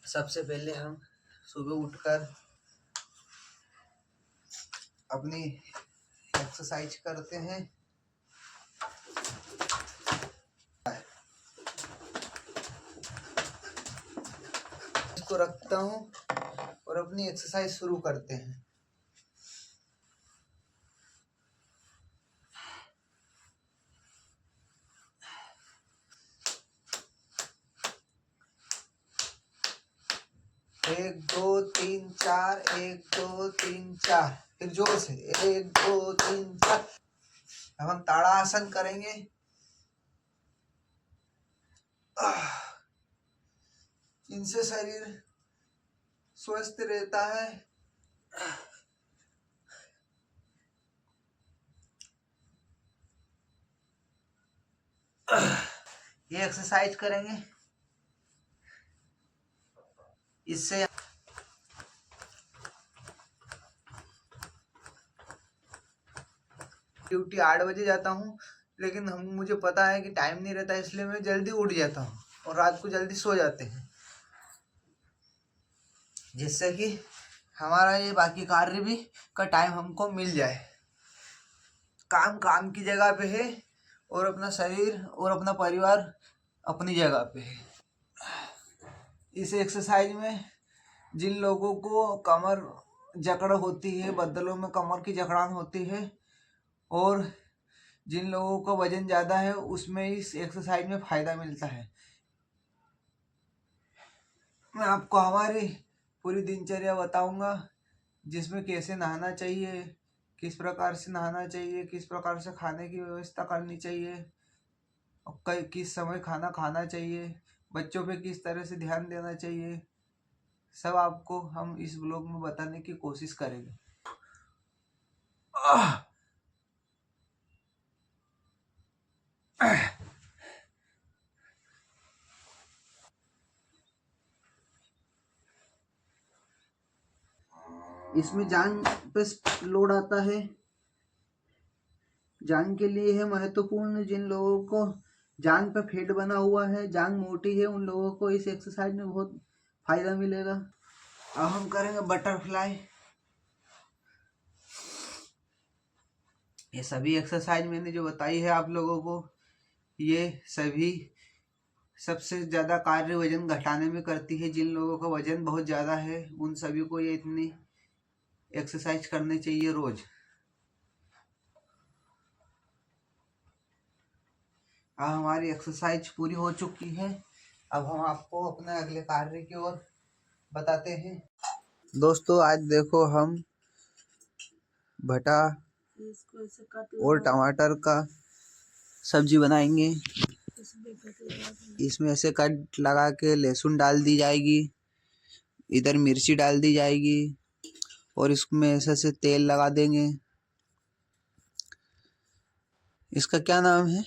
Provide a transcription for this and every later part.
सबसे पहले हम सुबह उठकर अपनी एक्सरसाइज करते हैं। इसको रखता हूँ और अपनी एक्सरसाइज शुरू करते हैं। एक दो तीन चार, एक दो तीन चार, फिर जोर से एक दो तीन चार। अब हम ताड़ासन करेंगे। इनसे शरीर स्वस्थ रहता है। ये एक्सरसाइज करेंगे, इससे ड्यूटी 8 बजे जाता हूँ, लेकिन मुझे पता है कि टाइम नहीं रहता, इसलिए मैं जल्दी उठ जाता हूँ और रात को जल्दी सो जाते हैं, जिससे कि हमारा ये बाकी कार्य भी का टाइम हमको मिल जाए। काम काम की जगह पे है और अपना शरीर और अपना परिवार अपनी जगह पे है। इस एक्सरसाइज में जिन लोगों को कमर जकड़ होती है, बदलों में कमर की जकड़ान होती है, और जिन लोगों का वजन ज़्यादा है, उसमें इस एक्सरसाइज में फ़ायदा मिलता है। मैं आपको हमारी पूरी दिनचर्या बताऊंगा, जिसमें कैसे नहाना चाहिए, किस प्रकार से नहाना चाहिए, किस प्रकार से खाने की व्यवस्था करनी चाहिए, और किस समय खाना खाना चाहिए, बच्चों पे किस तरह से ध्यान देना चाहिए, सब आपको हम इस ब्लॉग में बताने की कोशिश करेंगे। इसमें जांघ पे लोड आता है। जांघ के लिए है महत्वपूर्ण, जिन लोगों को जांघ पे फैट बना हुआ है, जांघ मोटी है, उन लोगों को इस एक्सरसाइज में बहुत फायदा मिलेगा। अब हम करेंगे बटरफ्लाई। ये सभी एक्सरसाइज मैंने जो बताई है आप लोगों को, ये सभी सबसे ज़्यादा कार्य वजन घटाने में करती है। जिन लोगों का वजन बहुत ज़्यादा है, उन सभी को ये इतनी एक्सरसाइज करनी चाहिए रोज। अब हमारी एक्सरसाइज पूरी हो चुकी है। अब हम आपको अपने अगले कार्य की ओर बताते हैं। दोस्तों, आज देखो हम भटा और टमाटर का सब्जी बनाएंगे। इसमें ऐसे कट लगा के लहसुन डाल दी जाएगी, इधर मिर्ची डाल दी जाएगी, और इसमें ऐसे से तेल लगा देंगे। इसका क्या नाम है?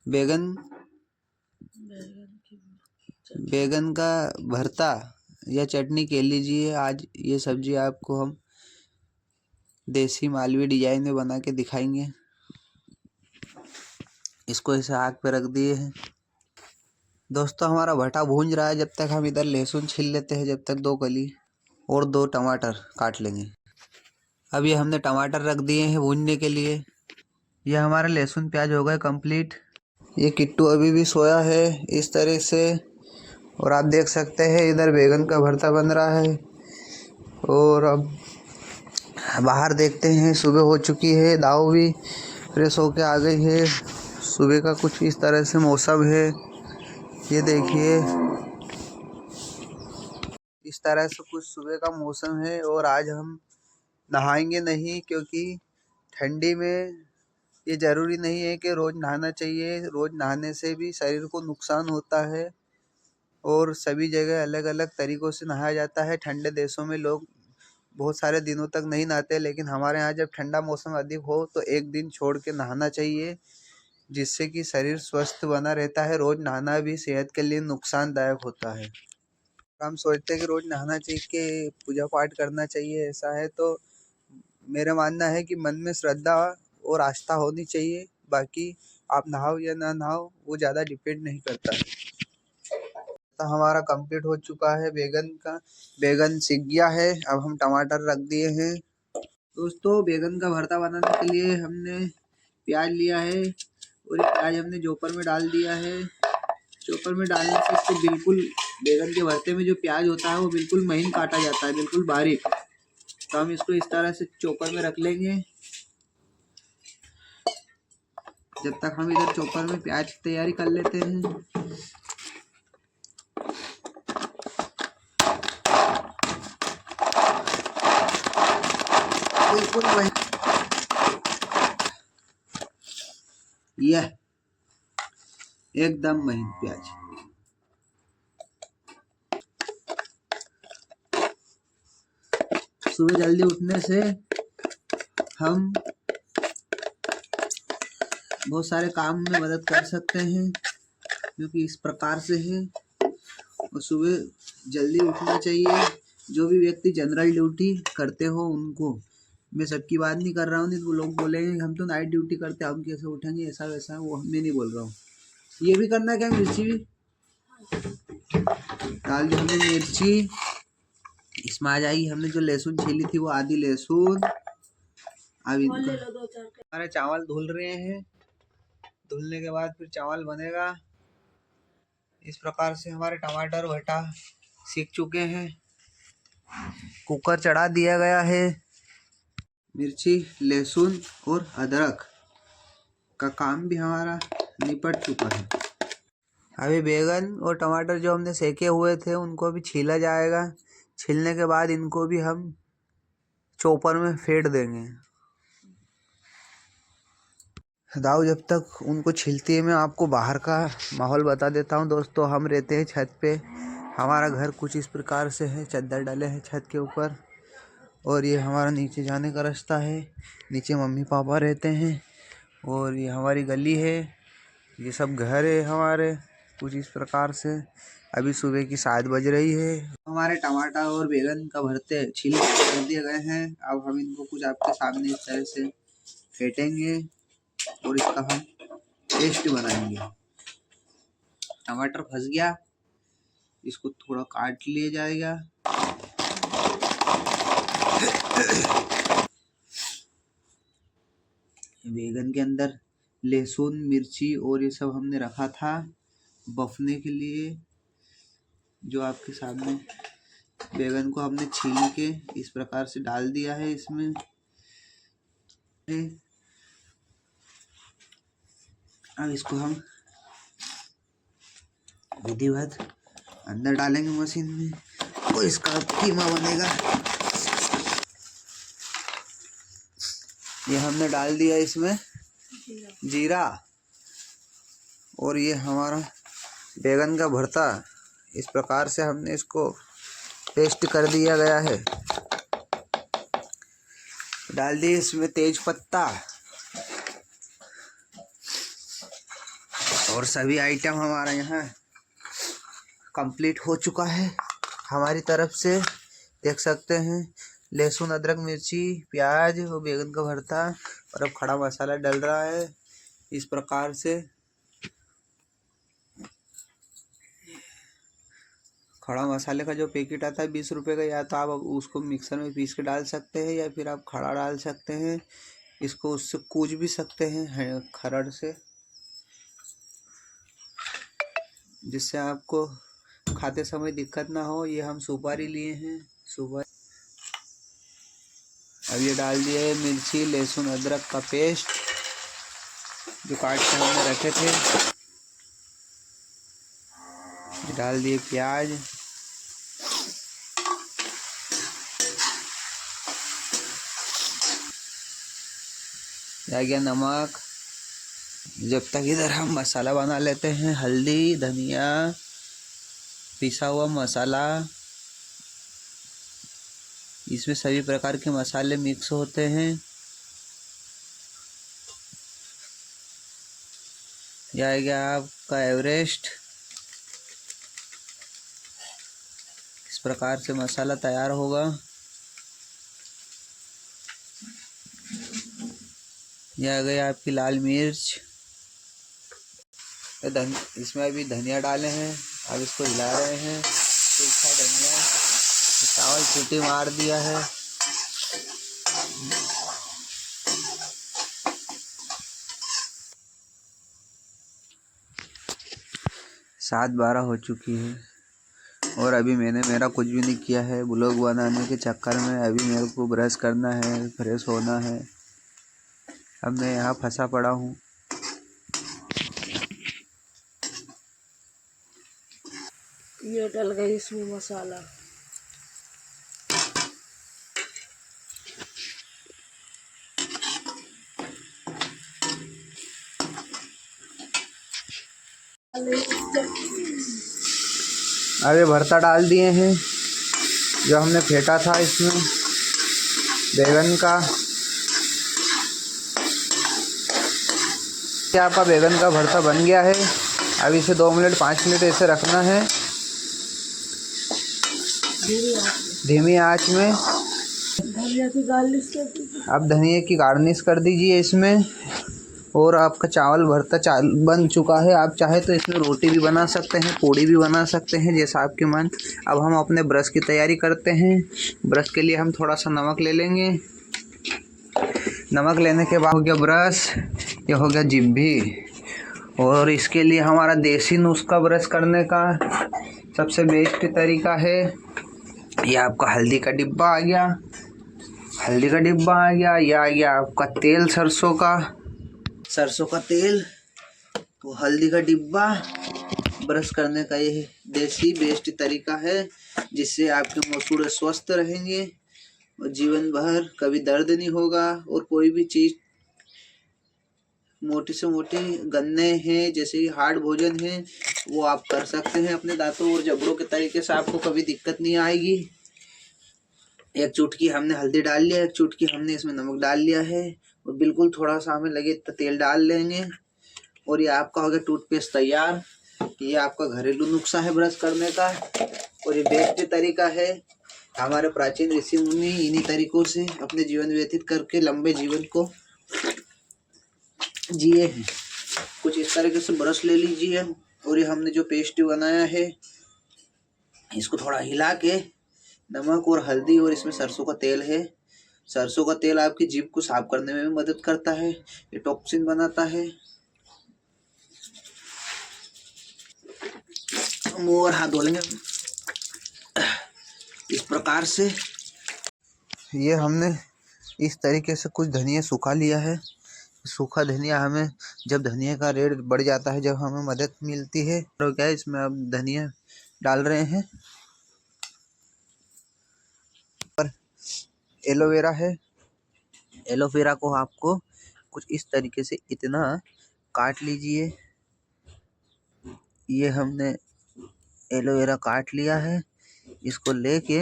बैगन का भरता या चटनी कह लीजिए। आज ये सब्जी आपको हम देसी मालवी डिजाइन में बना के दिखाएंगे। इसको ऐसे आग पे रख दिए हैं। दोस्तों, हमारा भटा भूंज रहा है, जब तक हम इधर लहसुन छील लेते हैं, जब तक 2 कली और 2 टमाटर काट लेंगे। अब ये हमने टमाटर रख दिए हैं भूनने के लिए। ये हमारे लहसुन प्याज हो गए कंप्लीट। ये किट्टू अभी भी सोया है इस तरह से, और आप देख सकते हैं इधर बैगन का भरता बन रहा है। और अब बाहर देखते हैं, सुबह हो चुकी है, दाव भी फ्रेश होके आ गई है। सुबह का कुछ इस तरह से मौसम है, ये देखिए इस तरह से कुछ सुबह का मौसम है। और आज हम नहाएंगे नहीं, क्योंकि ठंडी में ये ज़रूरी नहीं है कि रोज़ नहाना चाहिए। रोज़ नहाने से भी शरीर को नुकसान होता है, और सभी जगह अलग अलग तरीक़ों से नहाया जाता है। ठंडे देशों में लोग बहुत सारे दिनों तक नहीं नहाते, लेकिन हमारे यहाँ जब ठंडा मौसम अधिक हो तो एक दिन छोड़ के नहाना चाहिए, जिससे कि शरीर स्वस्थ बना रहता है। रोज़ नहाना भी सेहत के लिए नुकसानदायक होता है। हम सोचते हैं कि रोज़ नहाना चाहिए, कि पूजा पाठ करना चाहिए, ऐसा है तो मेरा मानना है कि मन में श्रद्धा और आस्था होनी चाहिए। बाकी आप नहाओ या ना नहाओ, वो ज़्यादा डिपेंड नहीं करता है। तो हमारा कंप्लीट हो चुका है बैगन सीख गया है। अब हम टमाटर रख दिए हैं। दोस्तों बैगन का भरता बनाने के लिए हमने प्याज लिया है और ये प्याज हमने चॉपर में डाल दिया है। चॉपर में डालने से इसको बिल्कुल बैगन के भरते में जो प्याज होता है वो बिल्कुल महीन काटा जाता है, बिल्कुल बारीक। तो हम इसको इस तरह से चॉपर में रख लेंगे। जब तक हम इधर चॉपर में प्याज की तैयारी कर लेते हैं। बिल्कुल वही यह एकदम महीन प्याज। सुबह जल्दी उठने से हम बहुत सारे काम में मदद कर सकते हैं, क्योंकि इस प्रकार से है। और सुबह जल्दी उठना चाहिए। जो भी व्यक्ति जनरल ड्यूटी करते हो उनको, मैं सबकी बात नहीं कर रहा हूँ। नहीं तो लोग बोलेंगे हम तो नाइट ड्यूटी करते हैं, हम कैसे उठेंगे, ऐसा वैसा। वो मैं नहीं बोल रहा हूँ। ये भी करना है क्या? मिर्ची भी डाल दी हमने। मिर्ची इसमें आ जाएगी। हमने जो लहसुन छीली थी वो आधी लहसुन। अब हमारे चावल धुल रहे हैं। धुलने के बाद फिर चावल बनेगा। इस प्रकार से हमारे टमाटर भटा सीख चुके हैं। कुकर चढ़ा दिया गया है। मिर्ची, लहसुन और अदरक का काम भी हमारा निपट चुका है। अभी बैगन और टमाटर जो हमने सेके हुए थे उनको भी छीला जाएगा। छीलने के बाद इनको भी हम चॉपर में फेंट देंगे। दाऊ जब तक उनको छीलती है मैं आपको बाहर का माहौल बता देता हूँ। दोस्तों हम रहते हैं छत पे। हमारा घर कुछ इस प्रकार से है। चद्दर डाले हैं छत के ऊपर और ये हमारा नीचे जाने का रास्ता है। नीचे मम्मी पापा रहते हैं और ये हमारी गली है। ये सब घर है हमारे कुछ इस प्रकार से। अभी सुबह की 7 बज रही है। हमारे टमाटर और बैगन का भरते छील कर दिए गए हैं। अब हम इनको कुछ आपके सामने इस तरह से फेंटेंगे और इसका हम पेस्ट बनाएंगे। टमाटर फंस गया, इसको थोड़ा काट लिया जाएगा। बैगन के अंदर लहसुन, मिर्ची और ये सब हमने रखा था बफने के लिए। जो आपके सामने बैगन को हमने छील के इस प्रकार से डाल दिया है इसमें। अब इसको हम विधिवत अंदर डालेंगे मशीन में और इसका कीमा बनेगा। ये हमने डाल दिया इसमें जीरा और ये हमारा बैगन का भरता। इस प्रकार से हमने इसको पेस्ट कर दिया गया है। डाल दिए इसमें तेज पत्ता और सभी आइटम हमारा यहाँ कंप्लीट हो चुका है हमारी तरफ से। देख सकते हैं लहसुन, अदरक, मिर्ची, प्याज और बैगन का भरता। और अब खड़ा मसाला डल रहा है इस प्रकार से। खड़ा मसाले का जो पैकेट आता है 20 रुपये का, या तो आप उसको मिक्सर में पीस के डाल सकते हैं या फिर आप खड़ा डाल सकते हैं। इसको उससे कूच भी सकते हैं खरड़ से, जिससे आपको खाते समय दिक्कत ना हो। ये हम सुपारी लिए हैं, सुपारी। अब ये डाल दिया है मिर्ची, लहसुन, अदरक का पेस्ट जो काट के हमने रखे थे। डाल दिए प्याज, आ गया नमक। जब तक इधर हम मसाला बना लेते हैं, हल्दी, धनिया, पिसा हुआ मसाला। इसमें सभी प्रकार के मसाले मिक्स होते हैं। यह आ गया आपका एवरेस्ट। इस प्रकार से मसाला तैयार होगा। यह आ गया आपकी लाल मिर्च। इसमें अभी धनिया डाले हैं अब इसको हिला रहे हैं। सूखा धनिया, चावल सीटी मार दिया है। 7:12 हो चुकी है और अभी मैंने मेरा कुछ भी नहीं किया है। ब्लॉग बनाने के चक्कर में अभी मेरे को ब्रश करना है, फ्रेश होना है। अब मैं यहाँ फंसा पड़ा हूँ। ये डल गई इसमें मसाला। अभी भरता डाल दिए हैं जो हमने फेंटा था इसमें बैगन का। आपका बैगन का भरता बन गया है। अब इसे 2 मिनट 5 मिनट ऐसे रखना है धीमी आंच में। धनिया की गार्निश कर दीजिए। अब धनिया की गार्निश कर दीजिए इसमें। और आपका चावल भरता बन चुका है। आप चाहे तो इसमें रोटी भी बना सकते हैं, पूड़ी भी बना सकते हैं, जैसा आपकी मन। अब हम अपने ब्रश की तैयारी करते हैं। ब्रश के लिए हम थोड़ा सा नमक ले लेंगे। नमक लेने के बाद हो गया ब्रश, ये हो गया जिब्भी। और इसके लिए हमारा देसी नुस्खा ब्रश करने का सबसे बेस्ट तरीका है। ये आपका हल्दी का डिब्बा आ गया, हल्दी का डिब्बा आ गया। यह आ गया आपका तेल, सरसों का तेल। तो हल्दी का डिब्बा ब्रश करने का ये देसी बेस्ट तरीका है, जिससे आपके मसूड़े स्वस्थ रहेंगे और जीवन भर कभी दर्द नहीं होगा। और कोई भी चीज़ मोटी से मोटी गन्ने हैं, जैसे कि हार्ड भोजन है, वो आप कर सकते हैं अपने दांतों और जबड़ों के तरीके से। आपको कभी दिक्कत नहीं आएगी। एक चुटकी हमने हल्दी डाल लिया, एक चुटकी हमने इसमें नमक डाल लिया है और बिल्कुल थोड़ा सा हमें लगे तो तेल डाल लेंगे। और ये आपका हो गया टूथपेस्ट तैयार। ये आपका घरेलू नुस्खा है ब्रश करने का और ये बेस्ट तरीका है। हमारे प्राचीन ऋषि मुनि इन्हीं तरीकों से अपने जीवन व्यतीत करके लंबे जीवन को जिए हैं। कुछ इस तरीके से ब्रश ले लीजिए। और ये हमने जो पेस्ट बनाया है, इसको थोड़ा हिला के, नमक और हल्दी और इसमें सरसों का तेल है। सरसों का तेल आपकी जीभ को साफ करने में भी मदद करता है, ये टॉक्सिन बनाता है। मुंह और हाथ धो लेंगे इस प्रकार से। ये हमने इस तरीके से कुछ धनिया सुखा लिया है। सूखा धनिया हमें, जब धनिया का रेट बढ़ जाता है, जब हमें मदद मिलती है, तो क्या है, इसमें अब धनिया डाल रहे हैं। पर एलोवेरा है, एलोवेरा को आपको कुछ इस तरीके से इतना काट लीजिए। ये हमने एलोवेरा काट लिया है। इसको लेके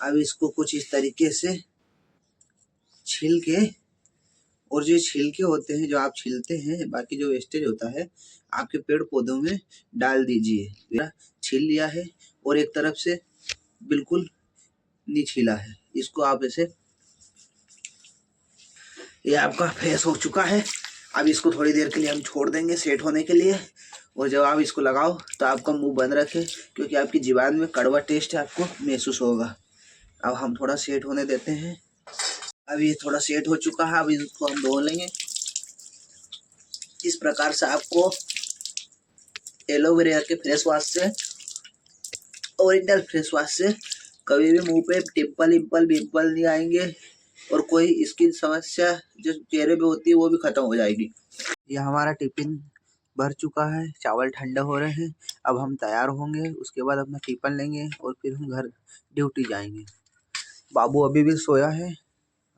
अब इसको कुछ इस तरीके से छील के, और जो छिलके होते हैं, जो आप छीलते हैं, बाकी जो वेस्टेज होता है, आपके पेड़ पौधों में डाल दीजिए। मेरा छील लिया है और एक तरफ से बिल्कुल नहीं छीला है। इसको आप ऐसे, ये आपका फ्रेश हो चुका है। अब इसको थोड़ी देर के लिए हम छोड़ देंगे सेट होने के लिए। और जब आप इसको लगाओ तो आपका मुंह बंद रखे, क्योंकि आपकी जीवान में कड़वा टेस्ट आपको महसूस होगा। अब हम थोड़ा सेट होने देते हैं। अब ये थोड़ा सेट हो चुका है। अब इसको हम धो लेंगे। इस प्रकार से आपको एलोवेरा के फेस वॉश से, ओरिजिनल फेस वॉश से, कभी भी मुंह पे पिंपल नहीं आएंगे और कोई स्किन समस्या जो चेहरे पे होती है वो भी खत्म हो जाएगी। ये हमारा टिफिन भर चुका है, चावल ठंडे हो रहे हैं। अब हम तैयार होंगे, उसके बाद अपना टिफिन लेंगे और फिर हम घर ड्यूटी जाएंगे। बाबू अभी भी सोया है,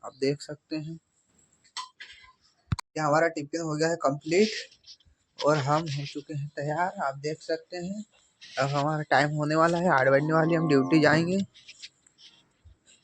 आप देख सकते हैं। ये हमारा टिफिन हो गया है कंप्लीट और हम हो चुके हैं तैयार, आप देख सकते हैं। अब हमारा टाइम होने वाला है, 8 बजने वाली, हम ड्यूटी जाएंगे।